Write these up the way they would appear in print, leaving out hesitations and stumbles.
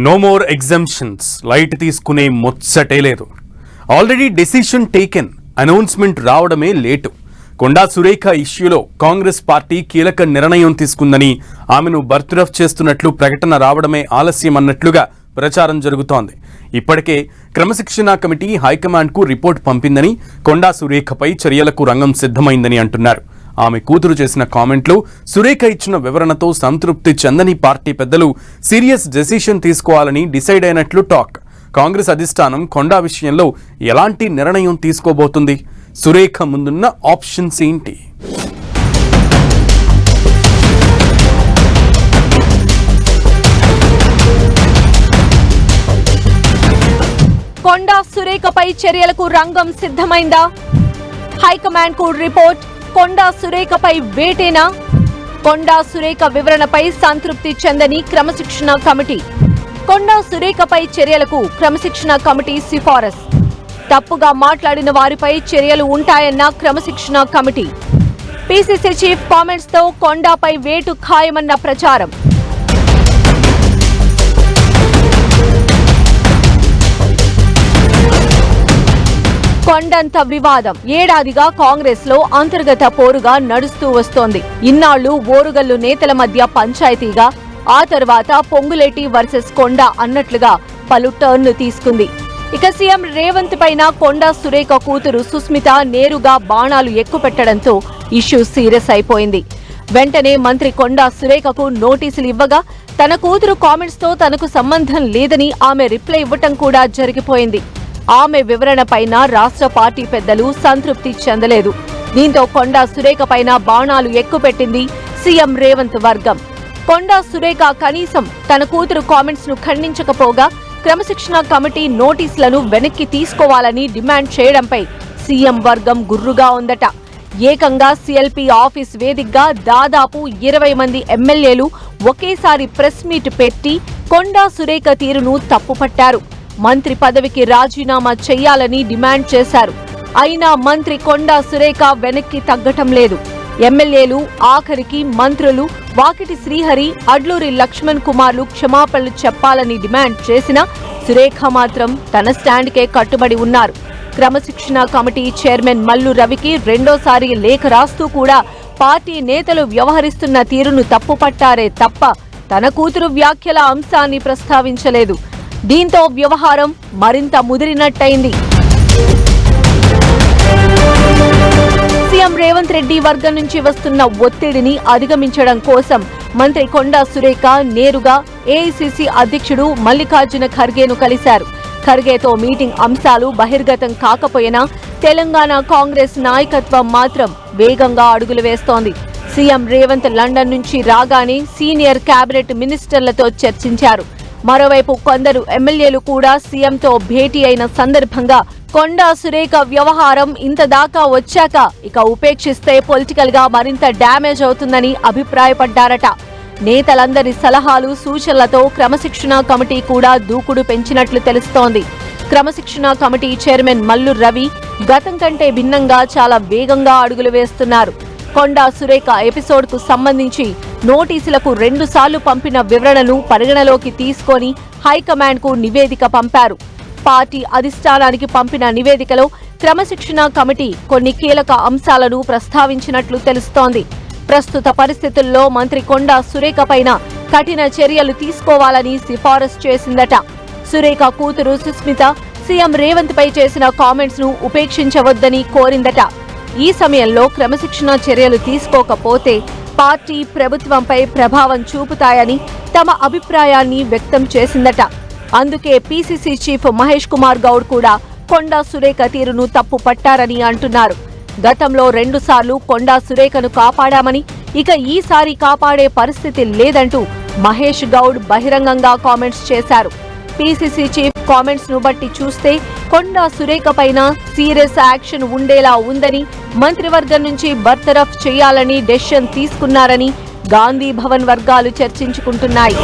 No more exemptions light తీసుకునే ముచ్చటే లేదు. Already decision taken, announcement రావడమే లేటు. కొండా సురేఖ ఇష్యూలో కాంగ్రెస్ పార్టీ కీలక నిర్ణయం తీసుకుందని, ఆమెను బర్తరఫ్ చేస్తున్నట్లు ప్రకటన రావడమే ఆలస్యం అన్నట్లుగా ప్రచారం జరుగుతోంది. ఇప్పటికే క్రమశిక్షణ కమిటీ హైకమాండ్కు రిపోర్ట్ పంపిందని, కొండా సురేఖపై చర్యలకు రంగం సిద్ధమైందని అంటున్నారు. ఆమె కూతురు చేసిన కామెంట్లు, సురేఖ ఇచ్చిన వివరణతో సంతృప్తి చెందని పార్టీ పెద్దలు సీరియస్ డెసిషన్ తీసుకోవాలని డిసైడ్ అయినట్లు టాక్. కాంగ్రెస్ అధిష్టానం కొండా విషయంలో ఎలాంటి నిర్ణయం తీసుకోబోతుంది? సురేఖ ముందున్న ఆప్షన్స్ ఏంటి? కొండా సురేఖపై చర్యలకు రంగం సిద్ధమైందా? హైకమాండ్ కు రిపోర్ట్, కొండా సురేఖపై వేటేనా? కొండా సురేఖ వివరణపై సంతృప్తి చెందని క్రమశిక్షణ కమిటీ. కొండా సురేఖపై చర్యలకు క్రమశిక్షణ కమిటీ సిఫారసు. తప్పుగా మాట్లాడిన వారిపై చర్యలు ఉంటాయన్న క్రమశిక్షణ కమిటీ. పీసీసీ చీఫ్ కామెంట్స్ తో కొండాపై వేటు ఖాయమన్న ప్రచారం. కొండంత వివాదం ఏడాదిగా కాంగ్రెస్ లో అంతర్గత పోరుగా నడుస్తూ వస్తోంది. ఇన్నాళ్లు ఓరుగల్లు నేతల మధ్య పంచాయతీగా, ఆ తర్వాత పొంగులేటి వర్సెస్ కొండా అన్నట్లుగా పలు టర్న్లు తీసుకుంది. ఇక సీఎం రేవంత్ పైన కొండా సురేఖ కూతురు సుస్మిత నేరుగా బాణాలు ఎక్కుపెట్టడంతో ఇష్యూ సీరియస్ అయిపోయింది. వెంటనే మంత్రి కొండా సురేఖకు నోటీసులు ఇవ్వగా, తన కూతురు కామెంట్స్ తో తనకు సంబంధం లేదని ఆమె రిప్లై ఇవ్వటం కూడా జరిగిపోయింది. ఆమె వివరణ పైన రాష్ట్ర పార్టీ పెద్దలు సంతృప్తి చెందలేదు. దీంతో కొండా సురేఖ పైన బాణాలు ఎక్కుపెట్టింది సీఎం రేవంత్ వర్గం. కొండా సురేఖ కనీసం తన కూతురు కామెంట్స్ ను ఖండించకపోగా క్రమశిక్షణ కమిటీ నోటీసులను వెనక్కి తీసుకోవాలని డిమాండ్ చేయడంపై సీఎం వర్గం గుర్రుగా ఉందట. ఏకంగా సీఎల్పీ ఆఫీస్ వేదికగా దాదాపు 20 మంది ఎమ్మెల్యేలు ఒకేసారి ప్రెస్ మీట్ పెట్టి కొండా సురేఖ తీరును తప్పుపట్టారు. మంత్రి పదవికి రాజీనామా చేయాలని డిమాండ్ చేశారు. అయినా మంత్రి కొండా సురేఖ వెనక్కి తగ్గటం లేదు. ఎమ్మెల్యేలు, ఆఖరికి మంత్రులు వాకిటి శ్రీహరి, అడ్లూరి లక్ష్మణ్ కుమార్లు క్షమాపణలు చెప్పాలని డిమాండ్ చేసినా సురేఖ మాత్రం తన స్టాండ్కే కట్టుబడి ఉన్నారు. క్రమశిక్షణ కమిటీ చైర్మన్ మల్లు రవికి రెండోసారి లేఖ రాస్తూ కూడా పార్టీ నేతలు వ్యవహరిస్తున్న తీరును తప్పుపట్టారే తప్ప తన కూతురు వ్యాఖ్యల అంశాన్ని ప్రస్తావించలేదు. దీంతో వ్యవహారం మరింత ముదిరినట్టయింది. సీఎం రేవంత్ రెడ్డి వర్గం నుంచి వస్తున్న ఒత్తిడిని అధిగమించడం కోసం మంత్రి కొండా సురేఖ నేరుగా ఏఐసీసీ అధ్యక్షుడు మల్లికార్జున ఖర్గేను కలిశారు. ఖర్గేతో మీటింగ్ అంశాలు బహిర్గతం కాకపోయినా తెలంగాణ కాంగ్రెస్ నాయకత్వం మాత్రం వేగంగా అడుగులు వేస్తోంది. సీఎం రేవంత్ లండన్ నుంచి రాగానే సీనియర్ కేబినెట్ మినిస్టర్లతో చర్చించారు. మరోవైపు కొందరు ఎమ్మెల్యేలు కూడా సీఎంతో భేటీ అయిన సందర్భంగా కొండా సురేఖ వ్యవహారం ఇంతదాకా వచ్చాక ఇక ఉపేక్షిస్తే పొలిటికల్ గా మరింత డ్యామేజ్ అవుతుందని అభిప్రాయపడ్డారట. నేతలందరి సలహాలు, సూచనలతో క్రమశిక్షణ కమిటీ కూడా దూకుడు పెంచినట్లు తెలుస్తోంది. క్రమశిక్షణ కమిటీ చైర్మన్ మల్లు రవి గతం కంటే భిన్నంగా చాలా వేగంగా అడుగులు వేస్తున్నారు. కొండా సురేఖ ఎపిసోడ్ కు సంబంధించి నోటీసులకు 2 సార్లు పంపిన వివరణను పరిగణలోకి తీసుకొని హైకమాండ్ కు నివేదిక పంపారు. పార్టీ అధిష్టానానికి పంపిన నివేదికలో క్రమశిక్షణ కమిటీ కొన్ని కీలక అంశాలను ప్రస్తావించినట్లు తెలుస్తోంది. ప్రస్తుత పరిస్థితుల్లో మంత్రి కొండా సురేఖ పైన కఠిన చర్యలు తీసుకోవాలని సిఫారసు చేసిందట. సురేఖ కూతురు సుస్మిత సీఎం రేవంత్ పై చేసిన కామెంట్స్ ను ఉపేక్షించవద్దని కోరిందట. ఈ సమయంలో క్రమశిక్షణ చర్యలు తీసుకోకపోతే పార్టీ, ప్రభుత్వంపై ప్రభావం చూపుతాయని తమ అభిప్రాయాన్ని వ్యక్తం చేసిందట. అందుకే పీసీసీ చీఫ్ మహేష్ కుమార్ గౌడ్ కూడా కొండా సురేఖ తీరును తప్పు పట్టారని అంటున్నారు. గతంలో 2 సార్లు కొండా సురేఖను కాపాడామని, ఇక ఈసారి కాపాడే పరిస్థితి లేదంటూ మహేష్ గౌడ్ బహిరంగంగా కామెంట్స్ చేశారు. పీసీసీ చీఫ్ కామెంట్స్ ను బట్టి చూస్తే కొండా సురేఖ పైన సీరియస్ యాక్షన్ ఉండేలా ఉందని, మంత్రివర్గం నుంచి బర్తరఫ్ చేయాలని డెసిషన్ తీసుకున్నారని గాంధీ భవన్ వర్గాలు చర్చించుకుంటున్నాయి.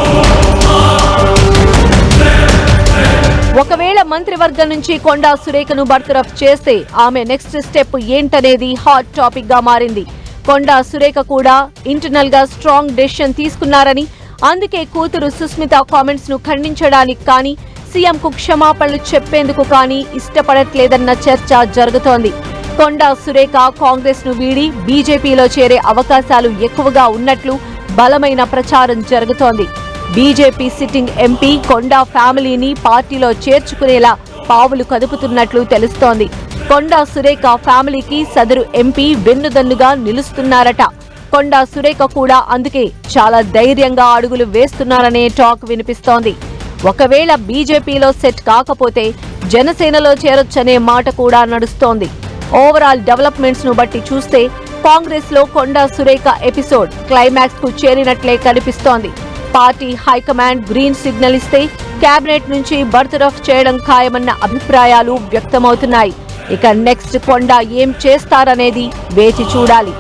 ఒకవేళ మంత్రివర్గం నుంచి కొండా సురేఖను బర్తరఫ్ చేస్తే ఆమె నెక్స్ట్ స్టెప్ ఏంటనేది హాట్ టాపిక్ గా మారింది. కొండా సురేఖ కూడా ఇంటర్నల్ గా స్ట్రాంగ్ డెసిషన్ తీసుకున్నారని, అందుకే కూతురు సుస్మిత కామెంట్స్ ను ఖండించడానికి కానీ సీఎంకు క్షమాపణలు చెప్పేందుకు కానీ ఇష్టపడట్లేదన్న చర్చ జరుగుతోంది. కొండా సురేఖ కాంగ్రెస్ ను వీడి బీజేపీలో చేరే అవకాశాలు ఎక్కువగా ఉన్నట్లు బలమైన ప్రచారం జరుగుతోంది. బీజేపీ సిట్టింగ్ ఎంపీ కొండా ఫ్యామిలీని పార్టీలో చేర్చుకునేలా పావులు కదుపుతున్నట్లు తెలుస్తోంది. కొండా సురేఖ ఫ్యామిలీకి సదరు ఎంపీ వెన్నుదన్నుగా నిలుస్తున్నారట. కొండా సురేఖ కూడా అందుకే చాలా ధైర్యంగా అడుగులు వేస్తున్నారనే టాక్ వినిపిస్తోంది. ఒకవేళ బీజేపీలో సెట్ కాకపోతే జనసేనలో చేరొచ్చనే మాట కూడా నడుస్తోంది. ఓవరాల్ డెవలప్మెంట్స్ ను బట్టి చూస్తే కాంగ్రెస్ లో కొండా సురేఖ ఎపిసోడ్ క్లైమాక్స్ కు చేరినట్లే కనిపిస్తోంది. పార్టీ హైకమాండ్ గ్రీన్ సిగ్నల్ ఇస్తే కేబినెట్ నుంచి బర్తరఫ్ చేయడం ఖాయమన్న అభిప్రాయాలు వ్యక్తమవుతున్నాయి. ఇక నెక్స్ట్ కొండా ఏం చేస్తారనేది వేచి చూడాలి.